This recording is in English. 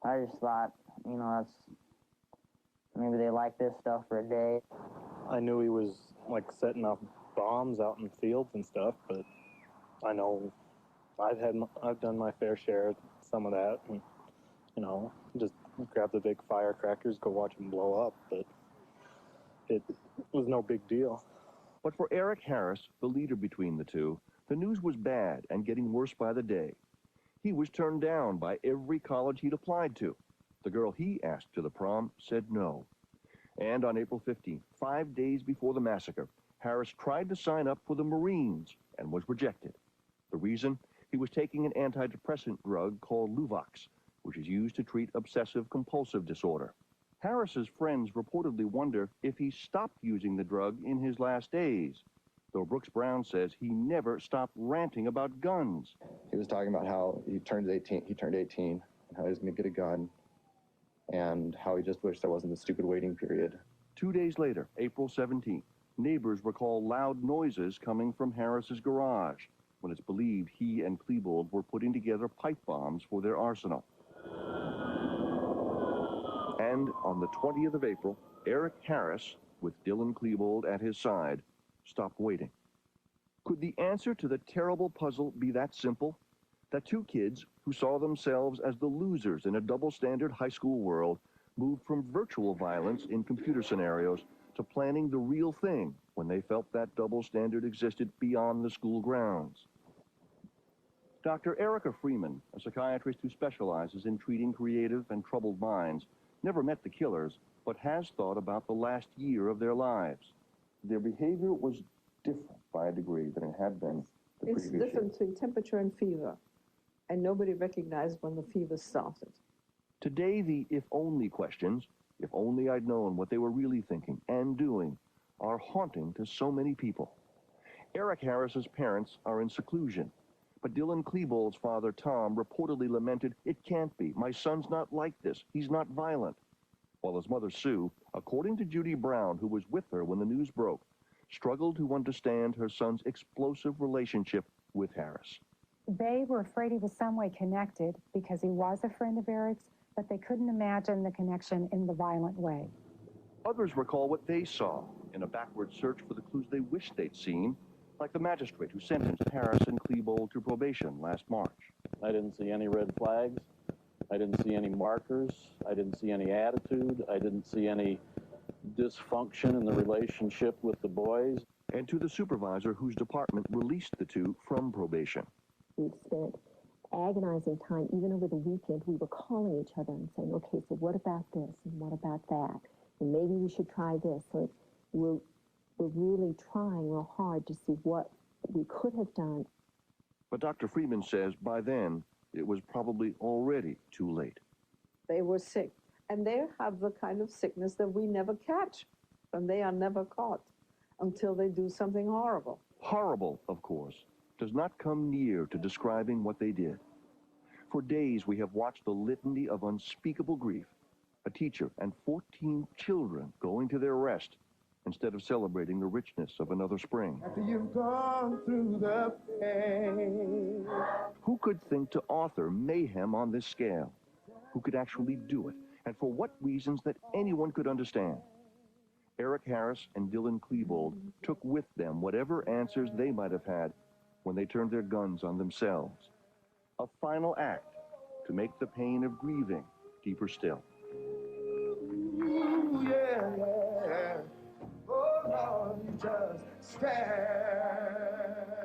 I just thought, you know, maybe they like this stuff for a day. I knew he was, like, setting off bombs out in fields and stuff, but I know I've done my fair share of some of that, and, you know, just grab the big firecrackers, go watch them blow up, but it was no big deal. But for Eric Harris, the leader between the two, the news was bad and getting worse by the day. He was turned down by every college he'd applied to. The girl he asked to the prom said no. And on April 15th, 5 days before the massacre, Harris tried to sign up for the Marines and was rejected. The reason? He was taking an antidepressant drug called Luvox, which is used to treat obsessive-compulsive disorder. Harris's friends reportedly wonder if he stopped using the drug in his last days, though Brooks Brown says he never stopped ranting about guns. He was talking about how he turned 18, and how he was going to get a gun, and how he just wished there wasn't a stupid waiting period. 2 days later, April 17th, neighbors recall loud noises coming from Harris's garage, when it's believed he and Klebold were putting together pipe bombs for their arsenal. And on the 20th of April, Eric Harris, with Dylan Klebold at his side, stopped waiting. Could the answer to the terrible puzzle be that simple? That two kids who saw themselves as the losers in a double-standard high school world moved from virtual violence in computer scenarios to planning the real thing when they felt that double standard existed beyond the school grounds. Dr. Erica Freeman, a psychiatrist who specializes in treating creative and troubled minds, never met the killers, but has thought about the last year of their lives. Their behavior was different by a degree than it had been the previous year. It's different between temperature and fever, and nobody recognized when the fever started. Today, the if-only questions, if only I'd known what they were really thinking and doing, are haunting to so many people. Eric Harris's parents are in seclusion, but Dylan Klebold's father, Tom, reportedly lamented, "It can't be. My son's not like this. He's not violent." While his mother, Sue, according to Judy Brown, who was with her when the news broke, struggled to understand her son's explosive relationship with Harris. They were afraid he was some way connected because he was a friend of Eric's, but they couldn't imagine the connection in the violent way. Others recall what they saw in a backward search for the clues they wished they'd seen, like the magistrate who sentenced Harris and Klebold to probation last March. I didn't see any red flags. I didn't see any markers. I didn't see any attitude. I didn't see any dysfunction in the relationship with the boys. And to the supervisor whose department released the two from probation. We've spent agonizing time, even over the weekend, we were calling each other and saying, okay, so what about this and what about that? And maybe we should try this. So we're really trying real hard to see what we could have done. But Dr. Freeman says by then, it was probably already too late. They were sick, and they have the kind of sickness that we never catch, and they are never caught until they do something horrible. Horrible, of course, does not come near to describing what they did. For days, we have watched the litany of unspeakable grief, a teacher and 14 children going to their rest instead of celebrating the richness of another spring. After you've gone through the pain. Who could think to author mayhem on this scale? Who could actually do it? And for what reasons that anyone could understand? Eric Harris and Dylan Klebold took with them whatever answers they might have had when they turned their guns on themselves. A final act to make the pain of grieving deeper still. Ooh, yeah, yeah. Oh, Lord, you just scared.